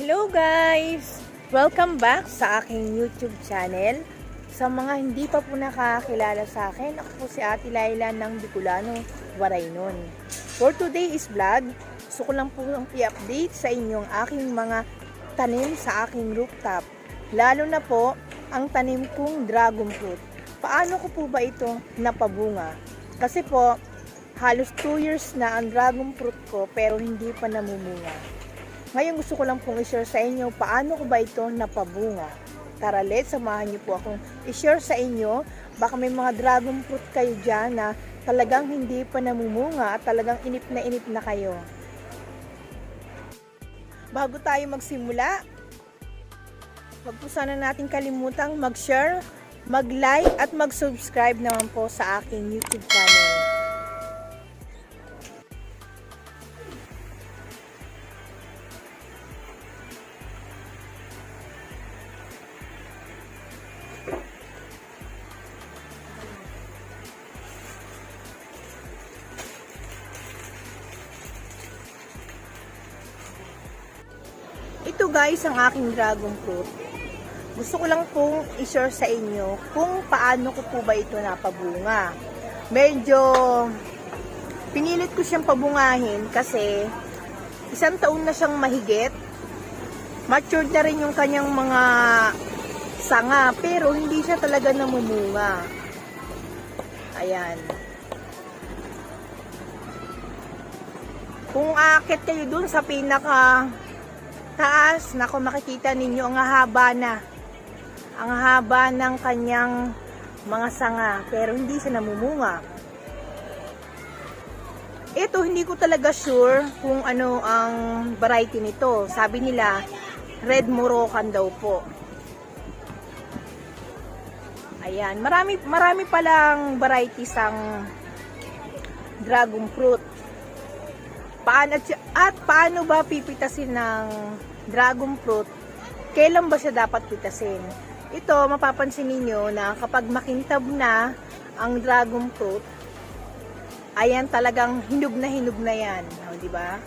Hello guys! Welcome back sa aking YouTube channel. Sa mga hindi pa po nakakilala sa akin, ako po si Ate Laila ng Bicolano, Waraynon. For today's vlog, gusto ko lang po i-update sa inyong aking mga tanim sa aking rooftop. Lalo na po ang tanim kong dragon fruit. Paano ko po ba ito napabunga? Kasi po, halos 2 years na ang dragon fruit ko pero hindi pa namumunga. Ngayon gusto ko lang pong i-share sa inyo paano ko ba ito napabunga. Tara, let's samahan niyo po akong i-share sa inyo. Baka may mga dragon fruit kayo dyan na talagang hindi pa namumunga at talagang inip na kayo. Bago tayo magsimula, wag po sana natin kalimutang mag-share, mag-like at mag-subscribe naman po sa aking YouTube channel. Ito guys ang aking dragon fruit. Gusto ko lang pong i-share sa inyo kung paano ko po ba ito napabunga. Medyo pinilit ko siyang pabungahin kasi 1 taon na siyang mahigit. Matured na rin yung kanyang mga sanga pero hindi siya talaga namumunga. Ayan. Kung aakit kayo dun sa pinaka taas, nako makikita ninyo ang haba na. Ang haba ng kanyang mga sanga, pero hindi siya namumunga. Ito, hindi ko talaga sure kung ano ang variety nito. Sabi nila, Red Moroccan daw po. Ayan, marami palang varieties ang dragon fruit. Paano ba pipitasin ng dragon fruit? Kailan ba siya dapat pitasin? Ito, mapapansin niyo na kapag makintab na ang dragon fruit, ayan talagang hinog na yan. O, diba?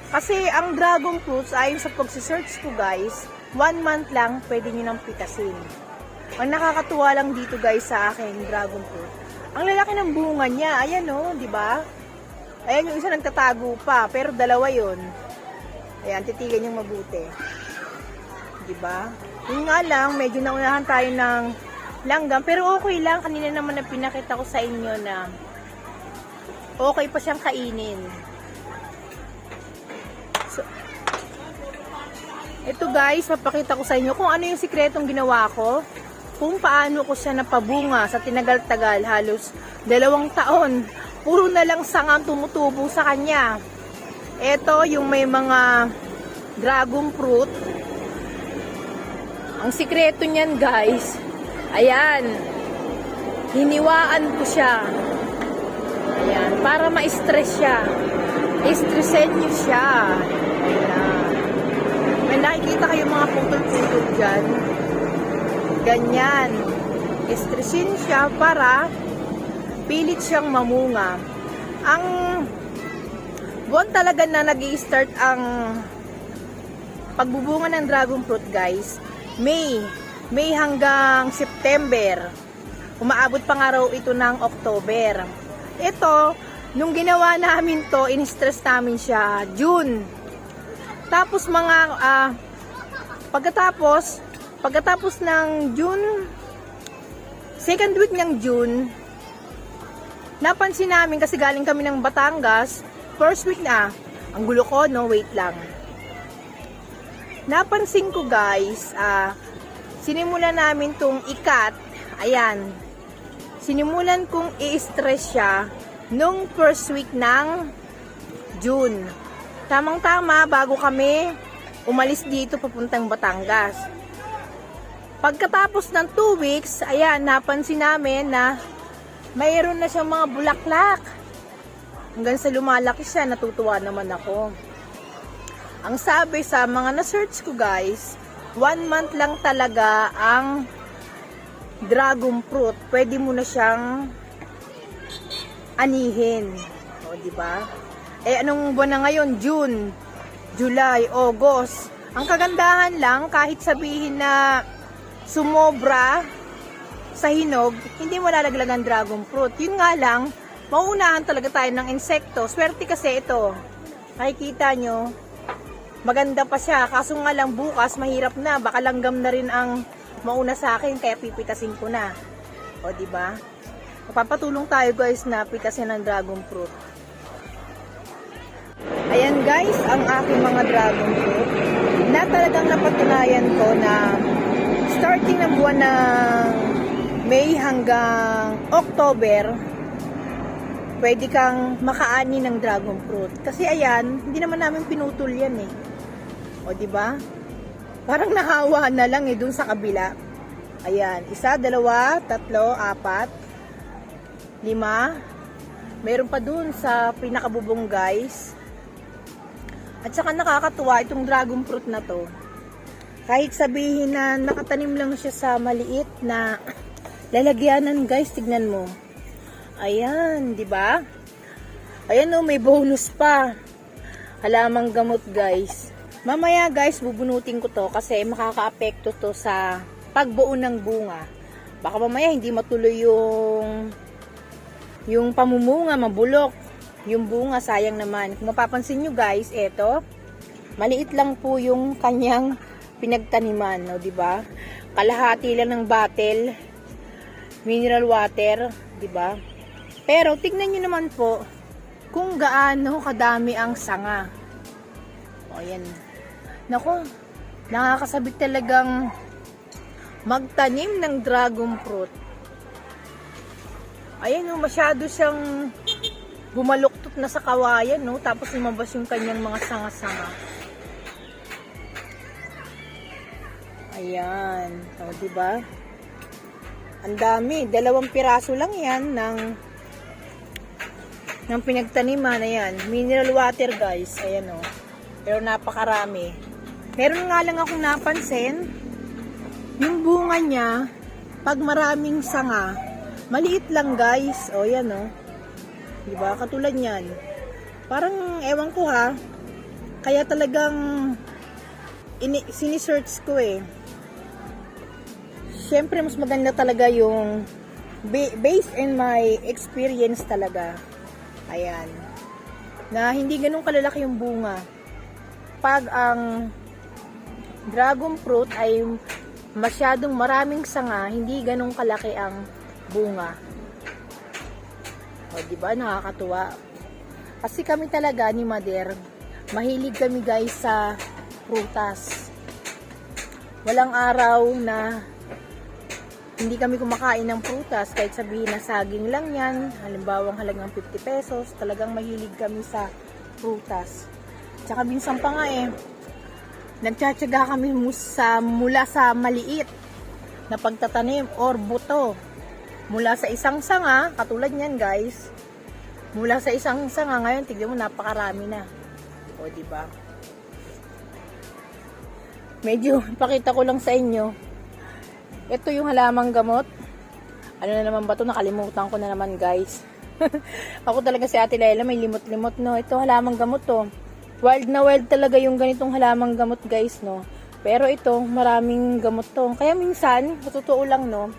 Kasi ang dragon fruits, ayon sa pagsisearch ko guys, 1 month lang pwede nyo nang pitasin. Ang nakakatuwa lang dito guys sa akin, dragon fruit, ang lalaki ng bunga niya. Ayan o, diba? Ayan yung isa nagtatago pa, pero 2 yun. Ayan, titigan yung mabuti. Diba? Yung nga lang, medyo naunahan tayo ng langgam, pero okay lang. Kanina naman na pinakita ko sa inyo na okay pa siyang kainin. So, ito guys, papakita ko sa inyo kung ano yung sikretong ginawa ko. Kung paano ko siya napabunga sa tinagal-tagal, halos 2 taon. Puro na lang sanga tumutubo sa kanya. Ito yung may mga dragon fruit. Ang sikreto niyan guys, ayan, hiniwaan ko siya. Ayan, para ma-stress siya. I-stressin niyo siya. Ayan. May nakikita kayo mga putol-putol dyan. Ganyan. I-stressin siya para pilit siyang mamunga. Ang buwan talaga na nag-i-start ang pagbubunga ng dragon fruit guys, May hanggang September. Umaabot pa nga raw ito ng October. Ito, nung ginawa namin to, in-stress namin siya June. Tapos pagkatapos ng June, second week ng June, napansin namin kasi galing kami ng Batangas, first week na, ang gulo ko, no, wait lang. Napansin ko guys, sinimulan namin tong ikat, ayan, sinimulan kong i-stress siya nung first week ng June. Tamang-tama, bago kami umalis dito papuntang Batangas. Pagkatapos ng 2 weeks, ayan, napansin namin na mayroon na siyang mga bulaklak. Hanggang sa lumalaki siya, natutuwa naman ako. Ang sabi sa mga na-search ko guys, 1 month lang talaga ang dragon fruit. Pwede mo na siyang anihin. O, diba? Eh, anong buwan na ngayon? June, July, August. Ang kagandahan lang, kahit sabihin na sumobra sa hinog, hindi mo lalaglagan dragon fruit. Yun nga lang, mauunahan talaga tayo ng insekto. Swerte kasi ito. Makikita nyo, maganda pa siya. Kaso nga lang bukas, mahirap na. Baka langgam na rin ang mauna sa akin, kaya pipitasin ko na. O, diba? Papatulong tayo guys na pitasin ng dragon fruit. Ayan guys, ang aking mga dragon fruit na talagang napatunayan ko na starting ng buwan ng May hanggang October, pwede kang makaani ng dragon fruit. Kasi ayan, hindi naman namin pinutol yan eh. O diba? Parang nahawa na lang eh dun sa kabila. Ayan, 1, 2, 3, 4, 5. Meron pa dun sa pinakabubong guys. At saka nakakatuwa itong dragon fruit na to. Kahit sabihin na nakatanim lang siya sa maliit na lalagyanan guys, tignan mo. Ayan, di ba? Ayan oh, may bonus pa. Halamang gamot guys. Mamaya guys, bubunutin ko to kasi makaka-apekto to sa pagbuo ng bunga. Baka mamaya hindi matuloy yung pamumunga, mabulok. Yung bunga, sayang naman. Kung mapapansin nyo guys, eto, maliit lang po yung kanyang pinagtaniman, no, di ba? Kalahati lang ng bottle, mineral water, di ba? Pero tignan nyo naman po kung gaano kadami ang sanga. O, yan. Nako, nakakasabik talagang magtanim ng dragon fruit. Ayan o, masyado siyang bumaluktot na sa kawayan, no? Tapos lumabas yung kanyang mga sanga-sanga. Ayan. O, diba? Ang dami. 2 piraso lang yan ng pinagtaniman. Ayan. Mineral water, guys. Ayan, o. Pero napakarami. Meron nga lang akong napansin, yung bunga niya, pag maraming sanga, maliit lang, guys. O, yan, o. Diba? Katulad niyan. Parang, ewan ko ha, kaya talagang sinisearch ko eh. Siyempre, mas maganda talaga yung based in my experience talaga. Ayan. Na hindi ganun kalalaki yung bunga. Pag ang dragon fruit ay masyadong maraming sanga, hindi ganun kalaki ang bunga. O, diba? Nakakatuwa. Kasi kami talaga ni Mother, mahilig kami guys sa prutas. Walang araw na hindi kami kumakain ng prutas. Kahit sabihin na saging lang yan, halimbawa halagang 50 pesos, talagang mahilig kami sa prutas. Tsaka minsan pa nga eh, nagtsatsaga kami mula sa maliit na pagtatanim or buto. Mula sa isang sanga, katulad niyan guys, mula sa isang sanga, ngayon tignan mo napakarami na. O, diba? Medyo pakita ko lang sa inyo. Ito yung halamang gamot. Ano na naman ba ito? Nakalimutan ko na naman guys. Ako talaga si Ate Laila, may limot-limot, no. Ito halamang gamot to. Wild na wild talaga yung ganitong halamang gamot guys, no. Pero ito, maraming gamot to. Kaya minsan, totoo lang, no,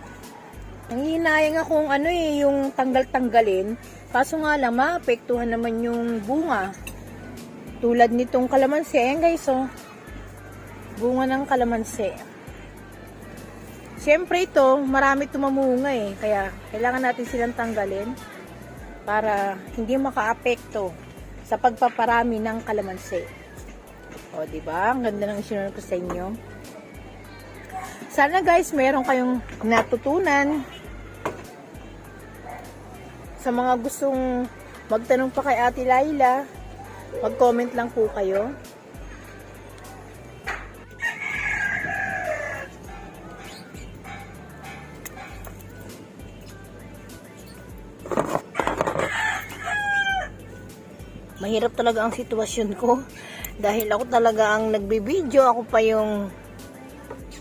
nangihinayang akong yung tanggal-tanggalin. Kaso nga lang, maapektuhan naman yung bunga. Tulad nitong kalamansi. Ayan guys, oh. Bunga ng kalamansi. Siyempre ito, marami tumamunga eh. Kaya, kailangan natin silang tanggalin para hindi makaapekto sa pagpaparami ng kalamansi. O, diba? Ang ganda ng isinunod ko sa inyo. Sana guys, meron kayong natutunan. Sa mga gustong magtanong pa kay Ate Laila, mag-comment lang po kayo. Mahirap talaga ang sitwasyon ko dahil ako talaga ang nagbibideo, ako pa yung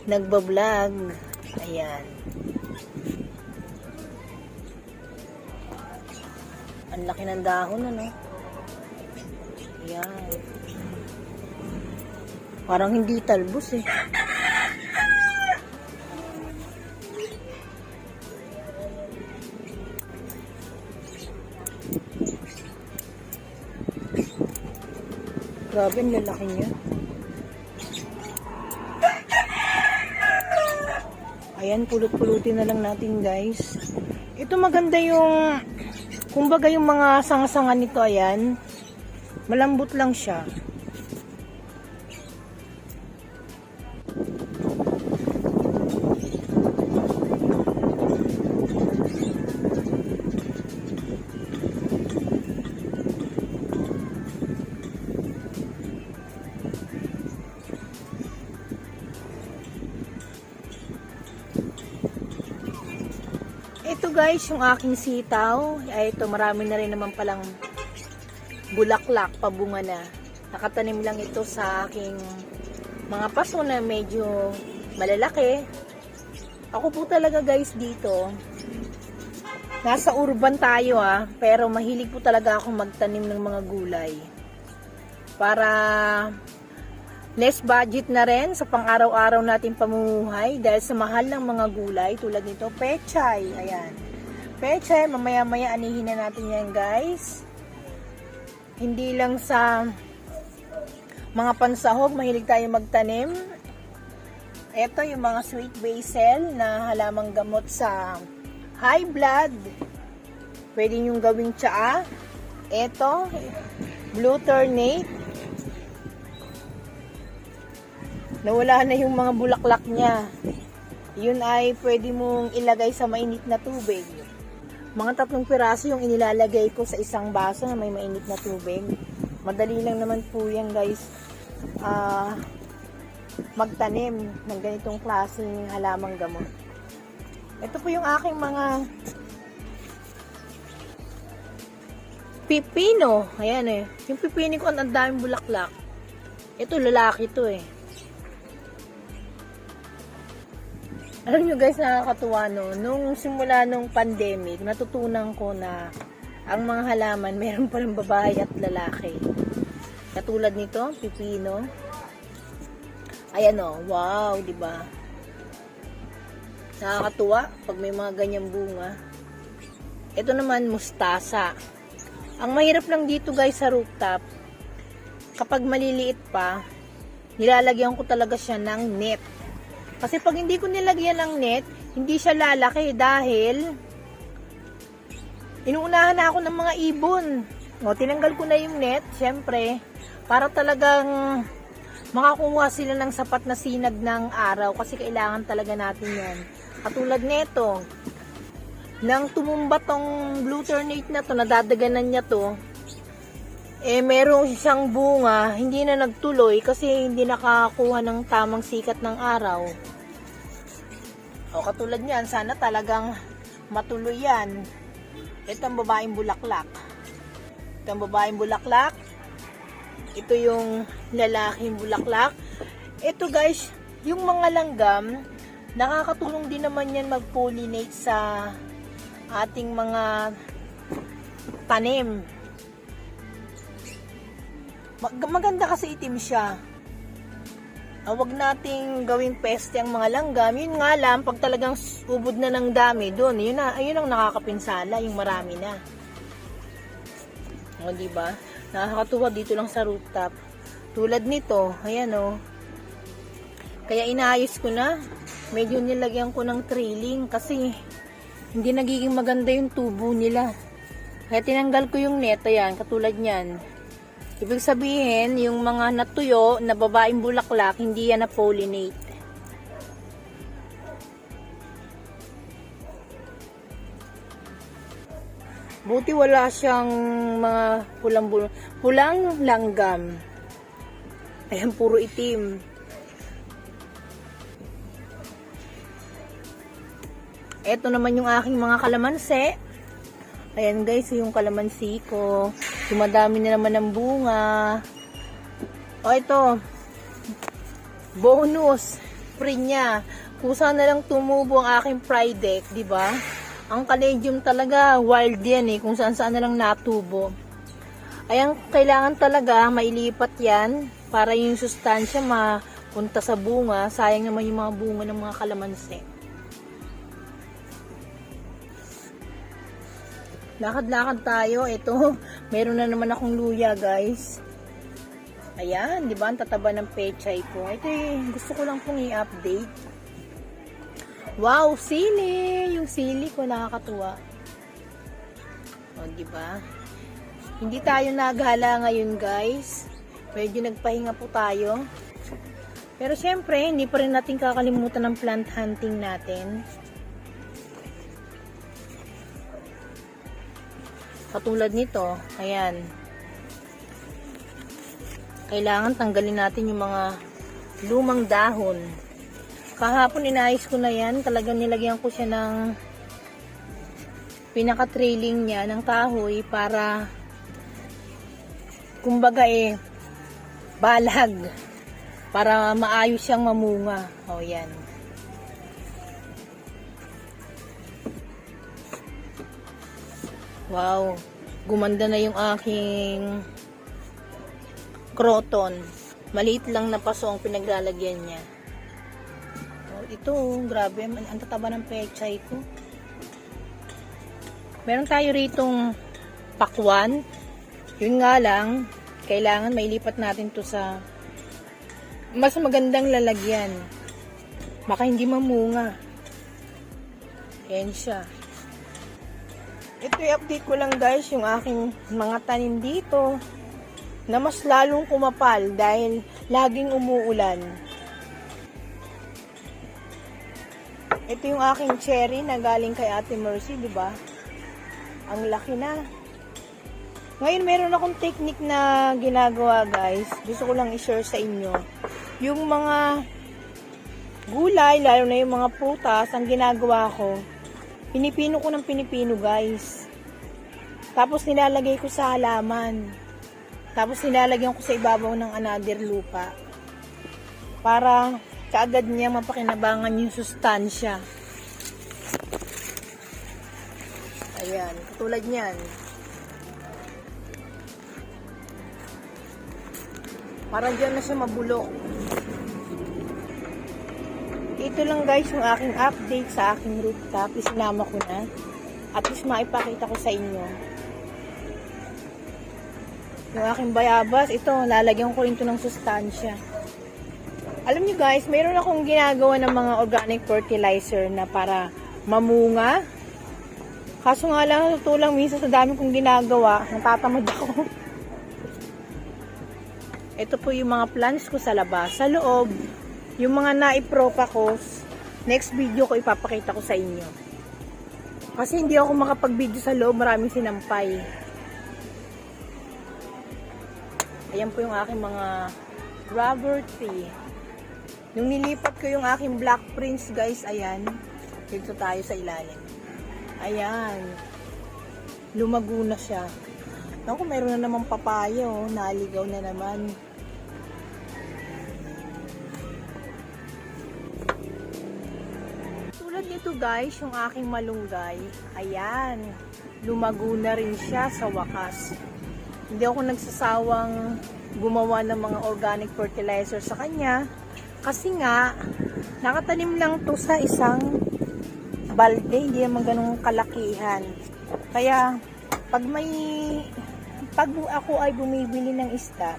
nagbablog. Ayan. Ang laki ng dahon, ano? Ayan. Parang hindi talbos eh. Grabe, ang lalaki niya. Ayan, pulot-pulutin na lang natin guys. Ito maganda yung, kumbaga yung mga sanga-sanga nito, ayan. Malambot lang siya. Ito guys, yung aking sitaw. Ay ito, marami na rin naman palang bulaklak, pabunga na. Nakatanim lang ito sa aking mga paso na medyo malalaki. Ako po talaga guys dito, nasa urban tayo pero mahilig po talaga akong magtanim ng mga gulay. Para less budget na rin sa pang-araw-araw natin pamumuhay dahil sa mahal ng mga gulay tulad nito, pechay. Ayan. Pechay, mamaya-maya anihin na natin yan guys. Hindi lang sa mga pansahog, mahilig tayo magtanim. Ito yung mga sweet basil na halamang gamot sa high blood. Pwede nyo gawing tsaa. Ito, blue turnip. Nawala na yung mga bulaklak niya. Yun ay pwede mong ilagay sa mainit na tubig. Mga 3 piraso yung inilalagay ko sa isang baso na may mainit na tubig. Madali lang naman po yan guys. Magtanim ng ganitong klaseng halamang gamot. Ito po yung aking mga pipino. Ayan eh. Yung pipino ko ang daming bulaklak. Ito lalaki to eh. Alam nyo guys, nakakatuwa no. Nung simula nung pandemic, natutunan ko na ang mga halaman, meron palang babae at lalaki. Katulad nito, pipino. Ayan o, wow, di ba? Nakakatuwa pag may mga ganyang bunga. Ito naman, mustasa. Ang mahirap lang dito guys sa rooftop, kapag maliliit pa, nilalagyan ko talaga siya ng net. Kasi pag hindi ko nilagyan ng net, hindi siya lalaki dahil inuunahan na ako ng mga ibon. O, tinanggal ko na yung net, syempre, para talagang makakuha sila ng sapat na sinag ng araw kasi kailangan talaga natin yan. Katulad nito, nang tumumba tong blue turnip na to, nadadaganan niya to, merong isang bunga, hindi na nagtuloy kasi hindi nakakuha ng tamang sikat ng araw. O katulad niyan, sana talagang matuloy yan. Ito ang babaeng bulaklak. Ito ang babaeng bulaklak. Ito yung lalaking bulaklak. Ito guys, yung mga langgam, nakakatulong din naman yan mag-pollinate sa ating mga tanim. Maganda kasi itim siya. Huwag nating gawing peste ang mga langgam. Yun nga lang, pag talagang ubod na ng dami doon, yun ang nakakapinsala, yung marami na. O, diba? Nakakatuwa dito lang sa rooftop. Tulad nito, ayan o. Kaya inaayos ko na. Medyo nilagyan ko ng trailing kasi hindi nagiging maganda yung tubo nila. Kaya tinanggal ko yung net, ayan, katulad niyan. Ibig sabihin, yung mga natuyo na babaeng bulaklak, hindi yan na-pollinate. Buti wala siyang mga pulang langgam. Ayan, puro itim. Ito naman yung aking mga kalamansi. Ayan guys, yung kalamansi ko. Dumadami na naman ng bunga. O ito, bonus, prinya. Kusa na lang tumubo ang aking pride deck, di ba? Ang caladium talaga, wild yan eh, kung saan saan na lang natubo. Ayan, kailangan talaga mailipat yan para yung sustansya mapunta sa bunga. Sayang naman yung mga bunga ng mga kalamansi. Lakad-lakad tayo. Ito, meron na naman akong luya, guys. Ayan, di ba? Ang tataba ng pechay ko. Ito gusto ko lang pong i-update. Wow, sili! Yung sili ko nakakatuwa. O, di ba? Hindi tayo naghala ngayon, guys. Medyo nagpahinga po tayo. Pero syempre, hindi pa rin natin kakalimutan ng plant hunting natin. Katulad nito, ayan. Kailangan tanggalin natin yung mga lumang dahon. Kahapon inayos ko na yan. Talagang nilagyan ko siya ng pinaka-trailing niya ng kahoy para kumbaga balag. Para maayos siyang mamunga. O yan. Wow, gumanda na yung aking croton. Maliit lang na paso ang pinaglalagyan niya. Oh, ito, grabe, ang tataba ng pechay ko. Meron tayo ritong pakwan. Yun nga lang, kailangan mailipat natin to sa mas magandang lalagyan. Baka hindi mamunga. Yan siya. Ito i-update ko lang, guys, yung aking mga tanim dito na mas lalong kumapal dahil laging umuulan. Ito yung aking cherry na galing kay Ate Mercy, di ba? Ang laki na. Ngayon meron akong technique na ginagawa, guys. Gusto ko lang i-share sa inyo. Yung mga gulay, lalo na yung mga prutas, ang ginagawa ko, pinipino ko ng pinipino, guys. Tapos nilalagay ko sa halaman. Tapos nilalagyan ko sa ibabaw ng another lupa. Para kaagad niya mapakinabangan yung sustansya. Ayan, katulad niyan. Para dyan na siya mabulok. Ito lang, guys, yung aking update sa aking rooftop. Isinama ko na. At least maipakita ko sa inyo. Yung aking bayabas, ito, lalagyan ko rin ito ng sustansya. Alam niyo, guys, mayroon akong ginagawa ng mga organic fertilizer na para mamunga. Kaso nga lang, tulang minsan sa dami kong ginagawa, natatamad ako. Ito po yung mga plants ko sa labas. Sa loob, yung mga naipropa ko, next video ko ipapakita ko sa inyo. Kasi hindi ako makapag-video sa loob, maraming sinampay. Ayan po yung aking mga rubber tree. Nung nilipat ko yung aking black prince, guys, ayan. Dito tayo sa ilalim. Ayan. Lumago na siya. Naku, meron na naman papaya, oh. Naligaw na naman. Tulad nito, guys, yung aking malunggay. Ayan. Lumago na rin siya sa wakas. Hindi ako nagsasawang gumawa ng mga organic fertilizer sa kanya. Kasi nga, nakatanim lang to sa isang balde. Hindi naman ganun kalakihan. Kaya, pag ako ay bumibili ng isda,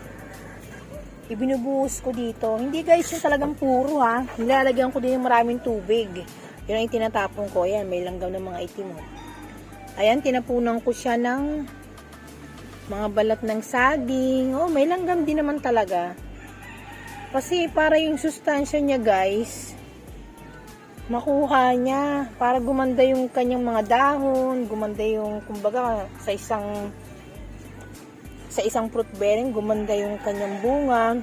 ibinubuhos ko dito. Hindi, guys, yung talagang puro, ha. Nilalagyan ko din ng maraming tubig. Yun ang tinatapon ko. Ayan, may langgam ng mga itim. Ayan, tinapunan ko siya ng mga balat ng saging. Oh, may langgam din naman talaga. Kasi para yung sustansya niya, guys, makuha niya. Para gumanda yung kanyang mga dahon, gumanda yung, kumbaga, sa isang fruit bearing, gumanda yung kanyang bunga.